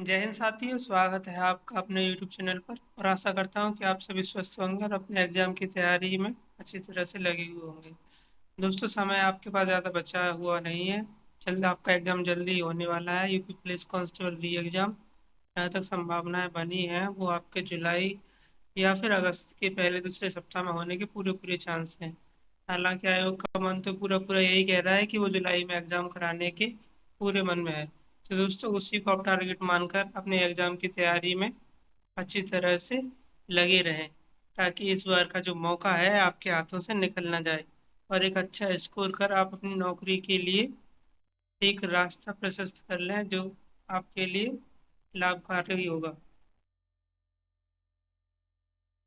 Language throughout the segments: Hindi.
जय हिंद साथियों, स्वागत है आपका अपने यूट्यूब चैनल पर। और आशा करता हूँ कि आप सभी स्वस्थ होंगे और अपने एग्जाम की तैयारी में अच्छी तरह से लगे हुए होंगे। दोस्तों, समय आपके पास ज़्यादा बचा हुआ नहीं है। जल्द आपका एग्जाम जल्दी होने वाला है। यूपी पुलिस कांस्टेबल री एग्जाम, जहाँ तक संभावनाएं बनी हैं, वो आपके जुलाई या फिर अगस्त के पहले दूसरे सप्ताह में होने के पूरे पूरे चांस हैं। हालांकि आयोग का मन तो पूरा पूरा यही कह रहा है कि वो जुलाई में एग्जाम कराने के पूरे मन में है। तो दोस्तों, उसी को आप टारगेट मानकर अपने एग्जाम की तैयारी में अच्छी तरह से लगे रहें, ताकि इस बार का जो मौका है आपके हाथों से निकल ना जाए और एक अच्छा स्कोर कर आप अपनी नौकरी के लिए एक रास्ता प्रशस्त कर लें, जो आपके लिए लाभकारी होगा।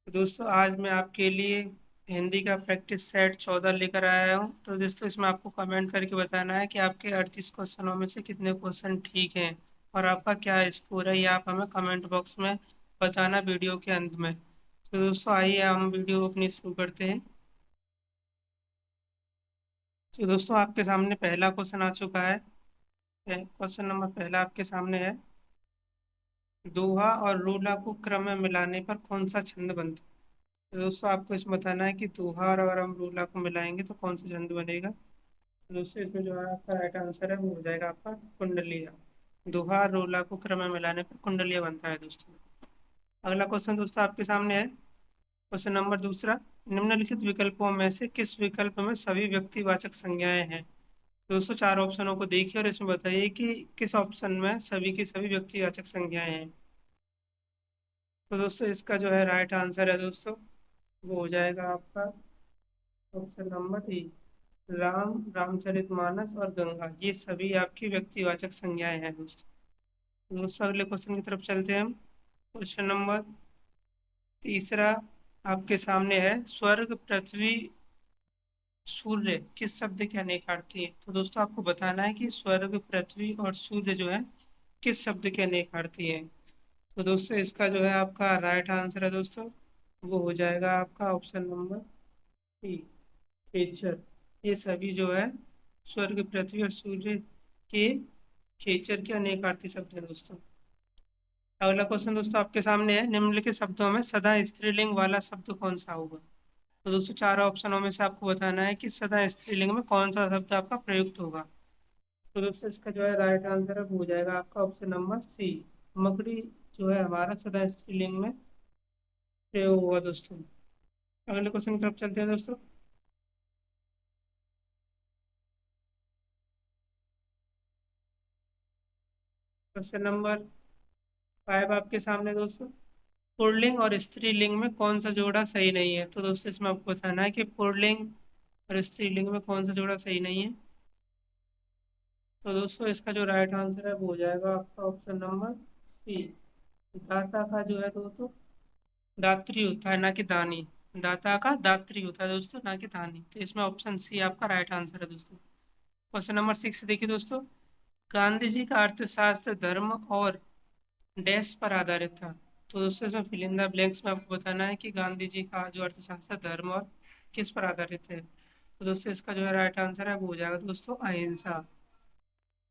तो दोस्तों, आज मैं आपके लिए हिंदी का प्रैक्टिस सेट 14 लेकर आया हूँ। तो दोस्तों, इसमें आपको कमेंट करके बताना है कि आपके 38 क्वेश्चनों में से कितने क्वेश्चन ठीक हैं और आपका क्या स्कोर है, ये आप हमें कमेंट बॉक्स में बताना वीडियो के अंत में। तो दोस्तों, आइए हम वीडियो अपनी शुरू करते हैं। तो दोस्तों, आपके सामने पहला क्वेश्चन आ चुका है। क्वेश्चन नंबर पहला आपके सामने है, दोहा और रूला को क्रम में मिलाने पर कौन सा छंद बनता है। तो दोस्तों, आपको इसमें बताना है कि दोहा और अगर हम रूला को मिलाएंगे तो कौन सा छंद बनेगा। तो दोस्तों, इसमें जो है आपका राइट आंसर है वो हो जाएगा आपका कुंडलिया। दोहा और रूला को क्रम में मिलाने पर कुंडलिया बनता है दोस्तों। अगला क्वेश्चन दोस्तों आपके सामने है। क्वेश्चन नंबर दूसरा, निम्नलिखित विकल्पों में से किस विकल्प में सभी व्यक्तिवाचक संज्ञाएं हैं। दोस्तों, चार ऑप्शनों को देखिए और इसमें बताइए कि किस ऑप्शन में सभी की सभी व्यक्तिवाचक संज्ञाएं हैं। तो दोस्तों, इसका जो है राइट आंसर है दोस्तों, वो हो जाएगा आपका option number A. Ram, Ramcharitmanas और गंगा, ये सभी आपकी व्यक्तिवाचक संज्ञाएं हैं दोस्तों। दोस्तों, अगले क्वेश्चन की तरफ चलते हैं हम। क्वेश्चन नंबर तीसरा आपके सामने है, स्वर्ग, पृथ्वी, सूर्य किस शब्द के अनेक अर्थी है। तो दोस्तों, आपको बताना है कि स्वर्ग, पृथ्वी और सूर्य जो है किस शब्द के अनेक अर्थी हैं। तो दोस्तों, इसका जो है आपका राइट आंसर है दोस्तों, वो हो जाएगा आपका ऑप्शन नंबर सी, खेचर। ये सभी जो है स्वर्ग, पृथ्वी और सूर्य के खेचर के अनेकार्थी शब्द है दोस्तों। अगला क्वेश्चन दोस्तों आपके सामने है, निम्नलिखित शब्दों में सदा स्त्रीलिंग वाला शब्द कौन सा होगा। तो दोस्तों, चार ऑप्शनों में से आपको बताना है कि सदा स्त्रीलिंग में कौन सा शब्द आपका प्रयुक्त होगा। तो दोस्तों, इसका जो है राइट आंसर है वो हो जाएगा आपका ऑप्शन नंबर सी, मकड़ी जो है हमारा सदा स्त्रीलिंग में प्रयोग हुआ दोस्तों। अगले क्वेश्चन की तरफ चलते हैं दोस्तों। क्वेश्चन नंबर 5 आपके सामने दोस्तों, पुल्लिंग और स्त्रीलिंग में कौन सा जोड़ा सही नहीं है। तो दोस्तों, इसमें आपको बताना है कि पुल्लिंग और स्त्रीलिंग में कौन सा जोड़ा सही नहीं है। तो दोस्तों, इसका जो राइट आंसर है वो हो जाएगा आपका ऑप्शन नंबर सी। दाता का जो है दोस्तों दात्री होता है, ना कि दानी। दाता का दात्री होता है दोस्तों, ना कि दानी। तो इसमें ऑप्शन सी आपका राइट आंसर है दोस्तों। क्वेश्चन नंबर 6 देखिए दोस्तों, गांधी जी का अर्थशास्त्र धर्म और डैश पर आधारित था। तो दोस्तों, इसमें फिल इन द ब्लैंक्स में आपको बताना है कि गांधी जी का जो अर्थशास्त्र धर्म और किस पर आधारित है। तो दोस्तों, इसका जो है राइट आंसर है वो हो जाएगा दोस्तों अहिंसा।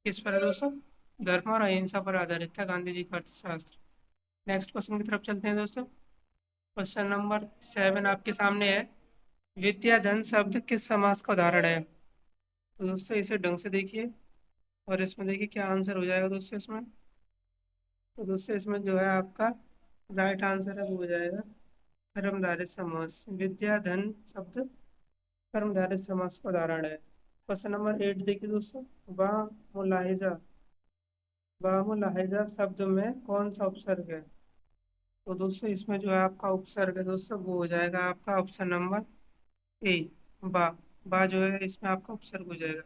किस पर है दोस्तों, धर्म और अहिंसा पर आधारित था गांधी जी का अर्थशास्त्र। नेक्स्ट क्वेश्चन की तरफ चलते हैं दोस्तों। क्वेश्चन नंबर 7 आपके सामने है, विद्या धन शब्द किस समास का उदाहरण है। तो दोस्तों, इसे ढंग से देखिए और इसमें देखिए क्या आंसर हो जाएगा दोस्तों इसमें। तो दोस्तों, इसमें जो है आपका राइट आंसर है वो हो जाएगा कर्मधारय समास। विद्या धन शब्द कर्मधारय समास का उदाहरण है। क्वेश्चन नंबर 8 देखिए दोस्तों, बा मुलाहिजा, बा मुलाहिजा शब्द में कौन सा उपसर्ग है। तो दोस्तों, इसमें जो है आपका उपसर्ग है दोस्तों वो हो जाएगा आपका ऑप्शन नंबर ए, बा। बा जो है इसमें आपका उपसर्ग हो जाएगा।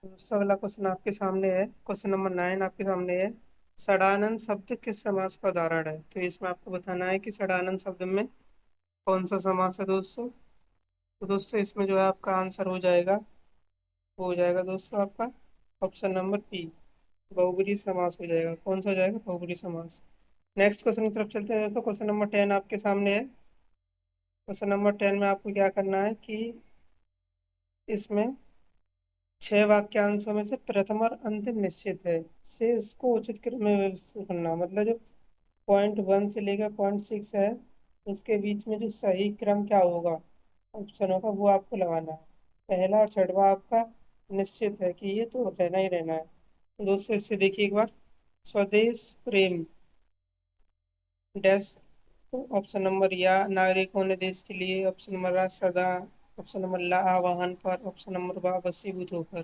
तो दोस्तों, अगला क्वेश्चन आपके सामने है। क्वेश्चन नंबर 9 आपके सामने है, सडानंद शब्द किस समास का उदाहरण है। तो इसमें आपको बताना है कि सडानंद शब्द में कौन सा समास है दोस्तों। तो दोस्तों, इसमें जो है आपका आंसर हो जाएगा वो हो जाएगा दोस्तों आपका ऑप्शन नंबर पी, बहुब्रीहि समास हो जाएगा। कौन सा हो जाएगा, बहुब्रीहि समास। नेक्स्ट क्वेश्चन की तरफ चलते हैं दोस्तों। क्वेश्चन नंबर 10 आपके सामने है, क्वेश्चन नंबर 10 में आपको क्या करना है कि इसमें 6 वाक्यांशों में से प्रथम और अंतिम निश्चित है से इसको उचित क्रम में व्यवस्थित करना, मतलब जो पॉइंट 1 से लेकर पॉइंट 6 है उसके बीच में जो सही क्रम क्या होगा ऑप्शनों का, वो आपको लगाना है। पहला और छठवा आपका निश्चित है कि ये तो रहना ही रहना है। तो दोस्तों इससे देखिए एक बार, स्वदेश प्रेम डैश, तो ऑप्शन नंबर या नागरिकों ने देश के लिए, ऑप्शन नंबर आ सदा, ऑप्शन नंबर ला आह्वान पर, ऑप्शन नंबर बा वसीभूत होकर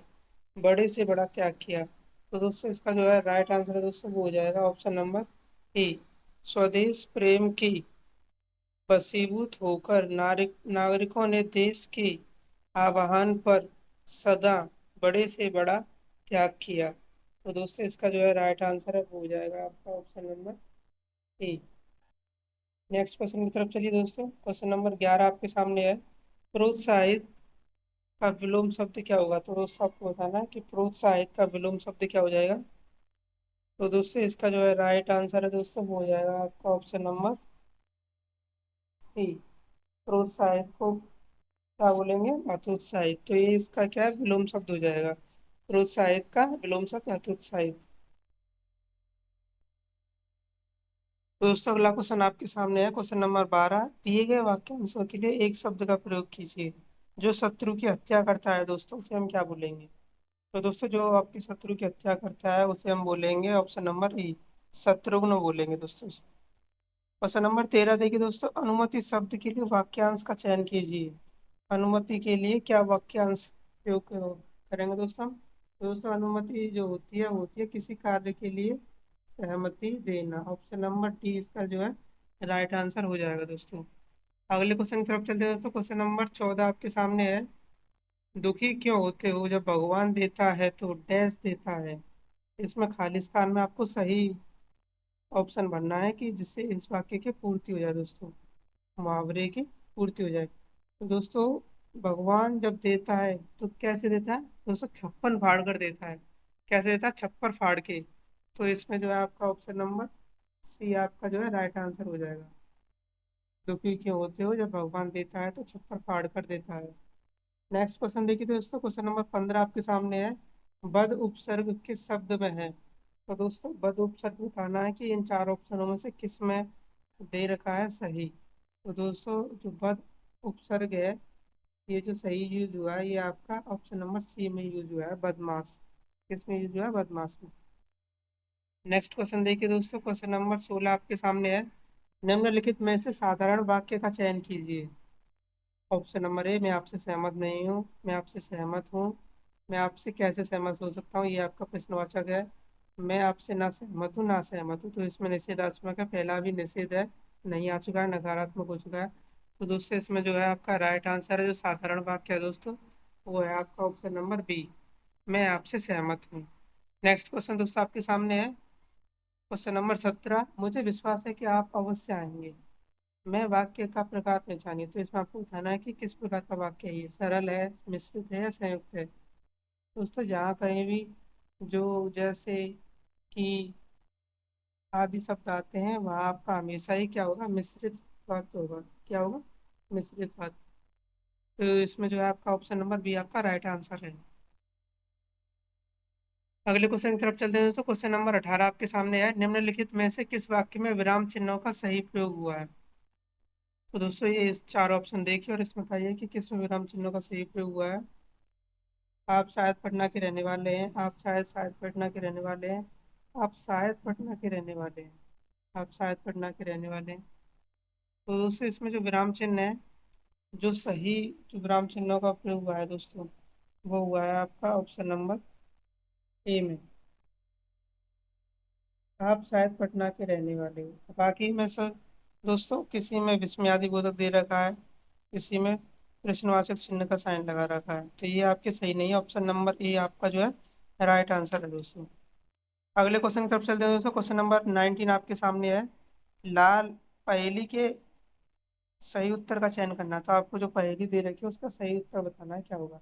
बड़े से बड़ा त्याग किया। तो दोस्तों इसका जो है राइट आंसर है दोस्तों, वो हो जाएगा ऑप्शन नंबर ए, स्वदेश प्रेम की वशीभूत होकर नागरिकों ने देश के आह्वान पर सदा बड़े से बड़ा त्याग किया। तो दोस्तों इसका जो है राइट आंसर है, वो हो जाएगा आपका option number A. Next question की तरफ चलिए दोस्तों। क्वेश्चन नंबर 11 आपके सामने है, प्रोत्साहित का विलोम शब्द क्या होगा। तो दोस्तों आपको बताना है कि प्रोत्साहित का विलोम शब्द क्या हो जाएगा। तो दोस्तों इसका जो है राइट आंसर है दोस्तों, वो हो जाएगा आपका ऑप्शन नंबर सी, प्रोत्साहित को क्या बोलेंगे, हतोत्साहित। तो ये इसका क्या है, विलोम शब्द हो जाएगा। प्रोत्साहित का विलोम शब्द हतोत्साहित। तो दोस्तों अगला क्वेश्चन आपके सामने है, क्वेश्चन नंबर 12, दिए गए वाक्यांशों के लिए एक शब्द का प्रयोग कीजिए जो शत्रु की हत्या करता है। दोस्तों उसे हम क्या बोलेंगे। तो दोस्तों जो आपकी शत्रु की हत्या करता है उसे हम बोलेंगे ऑप्शन नंबर ई, शत्रुघ्न बोलेंगे दोस्तों उसे। क्वेश्चन नंबर 13 देखिए दोस्तों, अनुमति शब्द के लिए वाक्यांश का चयन कीजिए। अनुमति के लिए क्या वाक्यांश प्रयोग करेंगे दोस्तों हम। तो दोस्तों अनुमति जो होती है वो होती है किसी कार्य के लिए सहमति देना। ऑप्शन नंबर डी इसका जो है राइट आंसर हो जाएगा दोस्तों। अगले क्वेश्चन की तरफ चलते हैं दोस्तों। क्वेश्चन नंबर 14 आपके सामने है, दुखी क्यों होते हो जब भगवान देता है तो डैश देता है। इसमें खालिस्तान में आपको सही ऑप्शन भरना है कि जिससे इस वाक्य की पूर्ति हो जाए दोस्तों, मुहावरे की पूर्ति हो जाए। तो दोस्तों भगवान जब देता है तो कैसे देता है दोस्तों, छप्पन फाड़ कर देता है। कैसे देता है, छप्पर फाड़ के। तो इसमें जो है आपका ऑप्शन नंबर सी आपका जो है राइट आंसर हो जाएगा। दुखी क्यों होते हो जब भगवान देता है तो छप्पर फाड़ कर देता है। नेक्स्ट क्वेश्चन देखिए दोस्तों, क्वेश्चन नंबर 15 आपके सामने है, बद उपसर्ग किस शब्द में है। तो दोस्तों बद उपसर्ग बताना है कि इन चार ऑप्शनों में से किस में दे रखा है सही। तो दोस्तों जो बद उपसर्ग है, ये जो सही यूज हुआ है ये आपका ऑप्शन नंबर सी में यूज हुआ है, बदमाश। किस में यूज हुआ है, बदमाश में। नेक्स्ट क्वेश्चन देखिए दोस्तों, क्वेश्चन नंबर 16 आपके सामने है, निम्नलिखित में से साधारण वाक्य का चयन कीजिए। ऑप्शन नंबर ए, मैं आपसे सहमत नहीं हूँ, मैं आपसे सहमत हूँ, मैं आपसे कैसे सहमत हो सकता हूँ, ये आपका प्रश्नवाचक है। मैं आपसे ना सहमत हूँ, ना सहमत हूँ। तो इसमें निषेधात्मक है, पहला भी निषेध है, नहीं आ चुका है, नकारात्मक हो चुका है। तो दोस्तों इसमें जो है आपका राइट आंसर है, जो साधारण वाक्य है दोस्तों, वो है आपका ऑप्शन नंबर बी, मैं आपसे सहमत हूँ। नेक्स्ट क्वेश्चन दोस्तों आपके सामने है, क्वेश्चन नंबर 17, मुझे विश्वास है कि आप अवश्य आएंगे, मैं वाक्य का प्रकार पहचानिए। तो इसमें आपको बताना है कि किस प्रकार का वाक्य है, ये सरल है, मिश्रित है या संयुक्त है। दोस्तों जहाँ कहीं भी जो जैसे कि आदि शब्द आते हैं वहाँ आपका हमेशा ही क्या होगा, मिश्रित वाक्य होगा। क्या होगा, मिश्रित वाक्य। तो इसमें जो है आपका ऑप्शन नंबर बी आपका राइट आंसर है। अगले क्वेश्चन की तरफ चलते हैं दोस्तों। क्वेश्चन नंबर 18 आपके सामने है, निम्नलिखित में से किस वाक्य में विराम चिन्हों का सही प्रयोग हुआ है। तो दोस्तों ये इस चार ऑप्शन देखिए और इसमें बताइए कि किस में विराम चिन्हों का सही प्रयोग हुआ है। आप शायद पटना के रहने वाले हैं, आप शायद शायद पटना के रहने वाले हैं, आप शायद पटना के रहने वाले हैं, आप शायद पटना के रहने वाले हैं। तो दोस्तों इसमें जो विराम चिन्ह है, जो सही जो विराम चिन्हों का प्रयोग हुआ है दोस्तों, वो हुआ है आपका ऑप्शन नंबर ए में, आप शायद पटना के रहने वाले हो। बाकी में सर दोस्तों किसी में विस्मयादि बोधक दे रखा है, किसी में प्रश्नवाचक चिन्ह का साइन लगा रखा है। तो ये आपके सही नहीं है, ऑप्शन नंबर ए आपका जो है राइट आंसर है दोस्तों। अगले क्वेश्चन की तरफ चलते हैं दोस्तों। क्वेश्चन नंबर 19 आपके सामने है, लाल पहेली के सही उत्तर का चयन करना। तो आपको जो पहेली दे रखी है उसका सही उत्तर बताना है क्या होगा।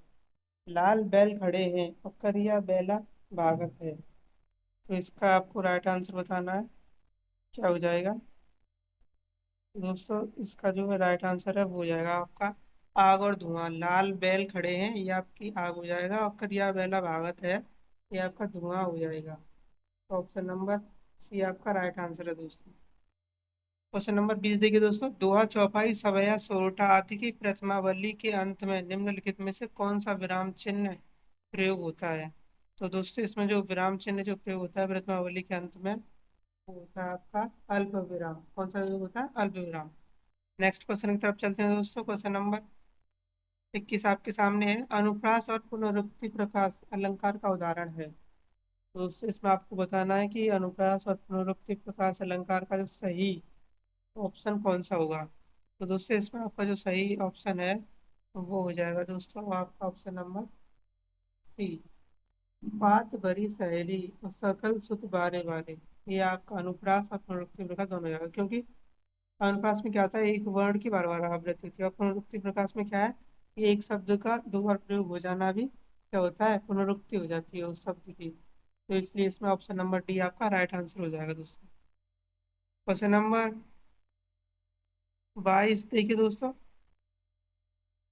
लाल बैल खड़े हैं और करिया बैला भागत है। तो इसका आपको राइट आंसर बताना है, क्या हो जाएगा। दोस्तों इसका जो है राइट आंसर है वो हो जाएगा आपका आग और धुआं। लाल बैल खड़े हैं, ये आपकी आग हो जाएगा, और करिया बैला भागत है, ये आपका धुआं हो जाएगा। तो ऑप्शन नंबर सी आपका राइट आंसर है दोस्तों। क्वेश्चन नंबर 20 देखिए दोस्तों, दोहा, चौपाई, सवैया, सोरठा आदि की प्रथमावली के अंत में निम्नलिखित में से कौन सा विराम चिन्ह प्रयोग होता है? तो दोस्तों इसमें जो विराम चिन्ह जो प्रयोग होता है प्रथमावली के अंत में, वो होता है आपका अल्प विराम। कौन सा प्रयोग होता है? अल्प विराम। नेक्स्ट क्वेश्चन की तरफ चलते हैं दोस्तों। क्वेश्चन नंबर 21 आपके सामने है, अनुप्रास और पुनरुक्ति प्रकाश अलंकार का उदाहरण है। तो दोस्तों इसमें आपको बताना है कि अनुप्रास और पुनरुक्ति प्रकाश अलंकार का जो सही ऑप्शन कौन सा होगा। तो दोस्तों इसमें आपका जो सही ऑप्शन है वो हो जाएगा दोस्तों आपका ऑप्शन नंबर सी, बात भरी सहेली और सकल सुत बारे बारे। ये आपका अनुप्रास और पुनरुक्ति प्रकाश दोनों हो जाएगा, क्योंकि अनुप्रास में क्या होता है, एक वर्ण की बार बार आवृत्ति होती है, और पुनरुक्ति प्रकाश में क्या है कि एक शब्द का दो बार प्रयोग हो जाना भी क्या होता है, पुनरुक्ति हो जाती है उस शब्द की। तो इसलिए इसमें ऑप्शन नंबर डी आपका राइट आंसर हो जाएगा दोस्तों। क्वेश्चन नंबर 22 देखिए दोस्तों,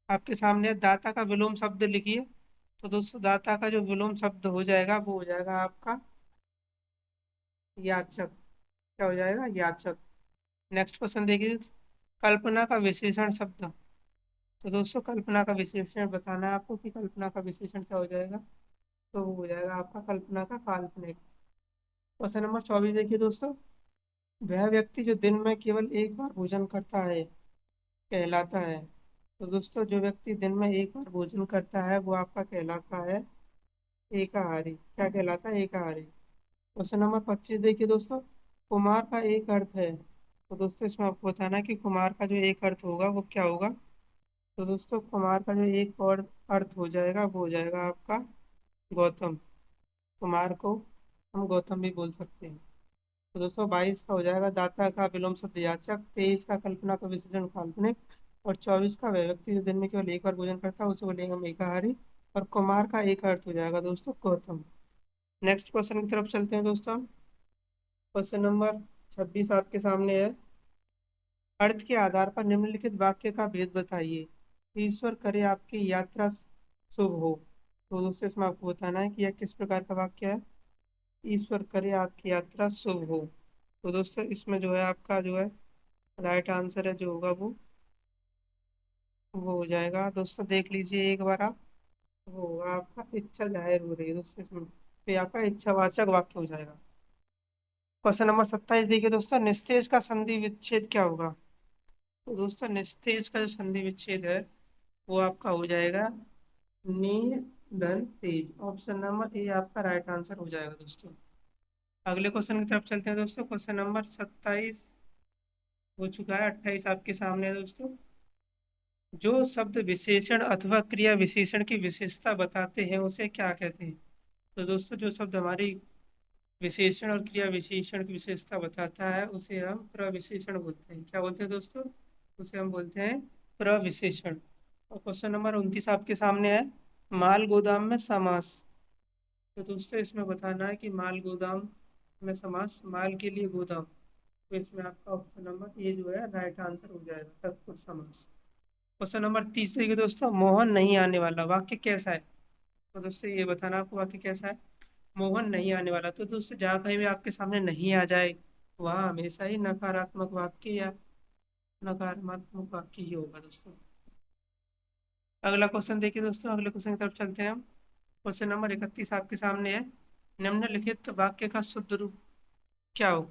आपके सामने दाता का विलोम शब्द लिखिए। तो दोस्तों दाता का जो विलोम शब्द हो जाएगा वो हो जाएगा आपका याचक। क्या हो जाएगा? याचक। नेक्स्ट क्वेश्चन देखिए, कल्पना का विशेषण शब्द। तो दोस्तों कल्पना का विशेषण बताना है आपको कि कल्पना का विशेषण क्या हो जाएगा। तो वो हो जाएगा आपका कल्पना का काल्पनिक। क्वेश्चन नंबर 24 देखिए दोस्तों, वह व्यक्ति जो दिन में केवल एक बार भोजन करता है कहलाता है। तो दोस्तों जो व्यक्ति दिन में एक बार भोजन करता है वो आपका कहलाता है एकाहारी। क्या कहलाता है? एकाहारी। क्वेश्चन नंबर 25 देखिए दोस्तों, कुमार का एक अर्थ है। तो दोस्तों इसमें आपको बताना है कि कुमार का जो एक अर्थ होगा वो क्या होगा। तो दोस्तों कुमार का जो एक और अर्थ हो जाएगा वो हो जाएगा आपका गौतम। कुमार को हम गौतम भी बोल सकते हैं। तो दोस्तों 22 का हो जाएगा दाता का विलोम शब्द याचक, 23 का कल्पना का विसर्जन काल्पनिक, और 24 का वह व्यक्ति जो दिन में केवल एक बार भोजन करता है उसे बोलेंगे हम एकाहारी, और कुमार का एक अर्थ हो जाएगा दोस्तों गौतम। नेक्स्ट क्वेश्चन की तरफ चलते हैं दोस्तों। क्वेश्चन नंबर 26 आपके सामने है, अर्थ के आधार पर निम्नलिखित वाक्य का भेद बताइए। ईश्वर करे आपकी यात्रा शुभ हो। तो दोस्तों इसमें आपको बताना है कि यह किस प्रकार का वाक्य है। ईश्वर करे आपकी यात्रा शुभ हो। तो दोस्तों इसमें जो है आपका जो है राइट आंसर है जो होगा वो हो जाएगा दोस्तों, देख लीजिए एक बार आप। वो होगा आपका इच्छा जाहिर हो रही है दोस्तों इसमें, तो ये आपका इच्छावाचक वाक्य हो जाएगा। क्वेश्चन नंबर 27 देखिए दोस्तों, निस्तेज का संधि विच्छेद क्या होगा। तो दोस्तों निस्तेज का जो संधि विच्छेद है वो आपका हो जाएगा नी धन तेज। ऑप्शन नंबर ए आपका राइट आंसर हो जाएगा दोस्तों। अगले क्वेश्चन की तरफ चलते हैं दोस्तों। क्वेश्चन नंबर 27 हो चुका है, 28 आपके सामने है दोस्तों। जो शब्द विशेषण अथवा क्रिया विशेषण की विशेषता बताते हैं उसे क्या कहते हैं? तो दोस्तों जो शब्द हमारी विशेषण और क्रिया विशेषण की विशेषता बताता है उसे हम प्रविशेषण बोलते हैं। क्या बोलते हैं दोस्तों? उसे हम बोलते हैं प्रविशेषण। और क्वेश्चन नंबर 29 आपके सामने है, माल गोदाम में समास। तो दोस्तों इसमें बताना है कि माल गोदाम में समास, माल के लिए गोदाम। तो इसमें आपका ऑप्शन नंबर ए जो है राइट आंसर हो जाएगा, तत्पुरुष समास। क्वेश्चन नंबर 30 देखिए दोस्तों, मोहन नहीं आने वाला वाक्य कैसा है। तो दोस्तों ये बताना आपको वाक्य कैसा है। मोहन नहीं आने वाला। तो दोस्तों जहाँ कहीं भी आपके सामने नहीं आ जाए वहाँ हमेशा ही नकारात्मक वाक्य या नकारात्मक वाक्य ही होगा दोस्तों। अगला क्वेश्चन देखिए दोस्तों, अगले क्वेश्चन की तरफ चलते हैं हम। क्वेश्चन नंबर 31 आपके सामने है, निम्नलिखित वाक्य का शुद्ध रूप क्या हो।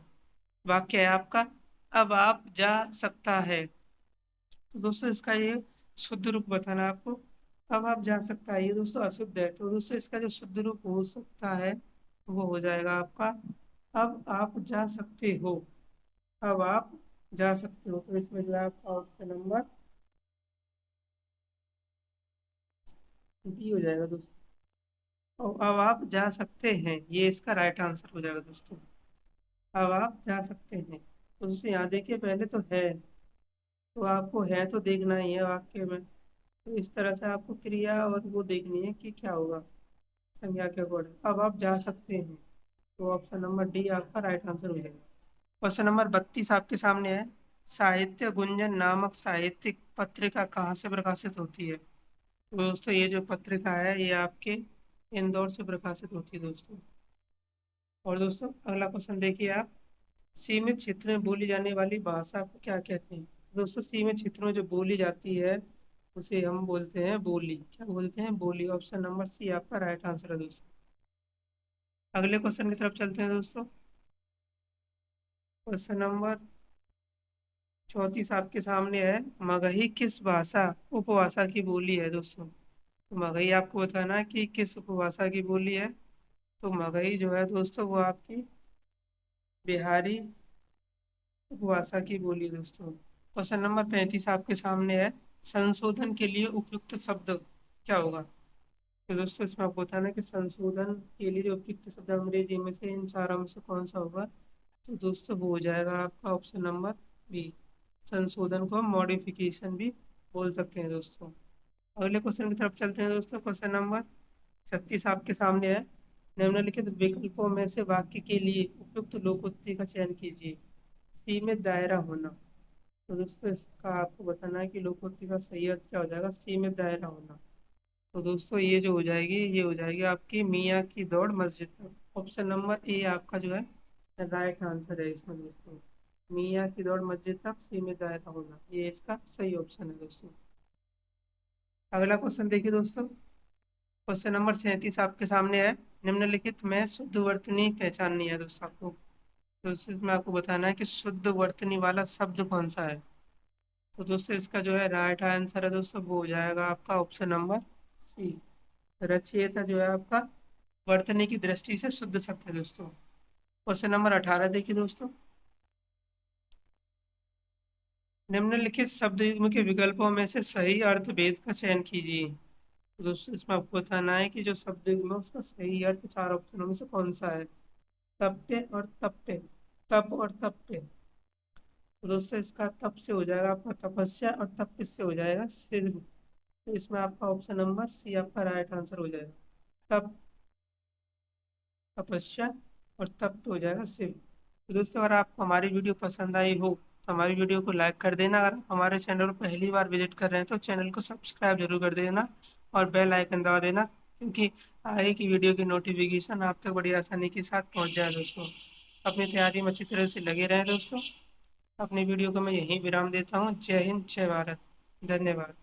वाक्य है आपका, अब आप जा सकता है। तो दोस्तों इसका ये शुद्ध रूप बताना है आपको। अब आप जा सकता है ये दोस्तों अशुद्ध है, तो दोस्तों इसका जो शुद्ध रूप हो सकता है वो हो जाएगा आपका, अब आप जा सकते हो। अब आप जा सकते हो, तो इसमें जो है आपका ऑप्शन नंबर बी हो जाएगा दोस्तों। और अब आप जा सकते हैं ये इसका राइट आंसर हो जाएगा दोस्तों। अब आप जा सकते हैं। तो दोस्तों यहाँ देखिए पहले तो है, तो आपको है तो देखना ही है वाक्य में। तो इस तरह से आपको क्रिया और वो देखनी है कि क्या होगा संज्ञा के अकॉर्डिंग। अब आप जा सकते हैं, तो ऑप्शन नंबर डी आपका राइट आंसर हो जाएगा। क्वेश्चन नंबर 32 आपके सामने है, साहित्य गुंजन नामक साहित्यिक पत्रिका कहाँ से प्रकाशित होती है? तो दोस्तों ये जो पत्रिका है ये आपके इंदौर से प्रकाशित होती है दोस्तों। और दोस्तों अगला क्वेश्चन देखिए आप, सीमित क्षेत्र में बोली जाने वाली भाषा को क्या कहते हैं? तो दोस्तों सीमित क्षेत्र में जो बोली जाती है उसे हम बोलते हैं बोली। क्या बोलते हैं? बोली। ऑप्शन नंबर सी आपका राइट आंसर है दोस्तों। अगले क्वेश्चन की तरफ चलते हैं दोस्तों। क्वेश्चन नंबर 34 आपके सामने है, मगही किस भाषा उपभाषा की बोली है दोस्तों? तो मगही आपको बताना है कि किस उपभाषा की बोली है। तो मगही जो है दोस्तों वो आपकी बिहारी उपभाषा की बोली है दोस्तों। क्वेश्चन नंबर 35 आपके सामने है, संशोधन के लिए उपयुक्त शब्द क्या होगा? तो दोस्तों इसमें आपको बताना है कि संशोधन के लिए जो उपयुक्त शब्द अंग्रेजी में से इन चारों में से कौन सा होगा? तो दोस्तों वो हो जाएगा आपका ऑप्शन नंबर बी। संशोधन को हम मॉडिफिकेशन भी बोल सकते हैं दोस्तों। अगले क्वेश्चन की तरफ चलते हैं दोस्तों। क्वेश्चन नंबर 36 आपके सामने है, निम्नलिखित विकल्पों में से वाक्य के लिए उपयुक्त लोकोक्ति का चयन कीजिए। सीमित दायरा होना। तो दोस्तों इसका आपको बताना है कि लोकोक्ति का सही अर्थ क्या हो जाएगा? सीमित दायरा होना। तो दोस्तों ये जो हो जाएगी ये हो जाएगी आपकी मियाँ की दौड़ मस्जिद तक। ऑप्शन नंबर ए आपका जो है राइट आंसर है इसमें दोस्तों। मियाँ की दौड़ मस्जिद तक सीमित दायरा होना, ये इसका सही ऑप्शन है दोस्तों। अगला क्वेश्चन देखिए दोस्तों। क्वेश्चन नंबर 37 आपके सामने है, निम्नलिखित में शुद्ध वर्तनी पहचाननी है दोस्तों आपको। तो इसमें आपको बताना है कि शुद्ध वर्तनी वाला शब्द कौन सा है। तो दोस्तों इसका जो है राइट आंसर है दोस्तों वो हो जाएगा आपका ऑप्शन नंबर सी। रचयिता जो है आपका वर्तनी की दृष्टि से शुद्ध शब्द है दोस्तों। क्वेश्चन नंबर 18 देखिए दोस्तों, निम्नलिखित शब्द युग्म के विकल्पों में से सही अर्थ भेद का चयन कीजिए। तो दोस्तों इसमें आपको बताना है कि जो शब्द युग्म है उसका सही अर्थ चार ऑप्शनों में से कौन सा है? तप्टे और तप्टे, तप और तप्टे। तो दोस्तों इसका तप से हो जाएगा आपका तपस्या और तप से हो जाएगा सिद्ध। तो इसमें आपका ऑप्शन नंबर सी आपका राइट आंसर हो जाएगा। तप, तपस्या और तप हो जाएगा शिव। तो दोस्तों अगर आपको हमारी वीडियो पसंद आई हो तो हमारी वीडियो को लाइक कर देना। अगर आप हमारे चैनल पर पहली बार विजिट कर रहे हैं तो चैनल को सब्सक्राइब जरूर कर देना और बेल आइकन दबा देना, क्योंकि आगे की वीडियो की नोटिफिकेशन आप तक बड़ी आसानी के साथ पहुंच जाए दोस्तों। अपनी तैयारी में अच्छी तरह से लगे रहें दोस्तों। अपनी वीडियो को मैं यहीं विराम देता हूँ। जय हिंद, जय भारत, धन्यवाद।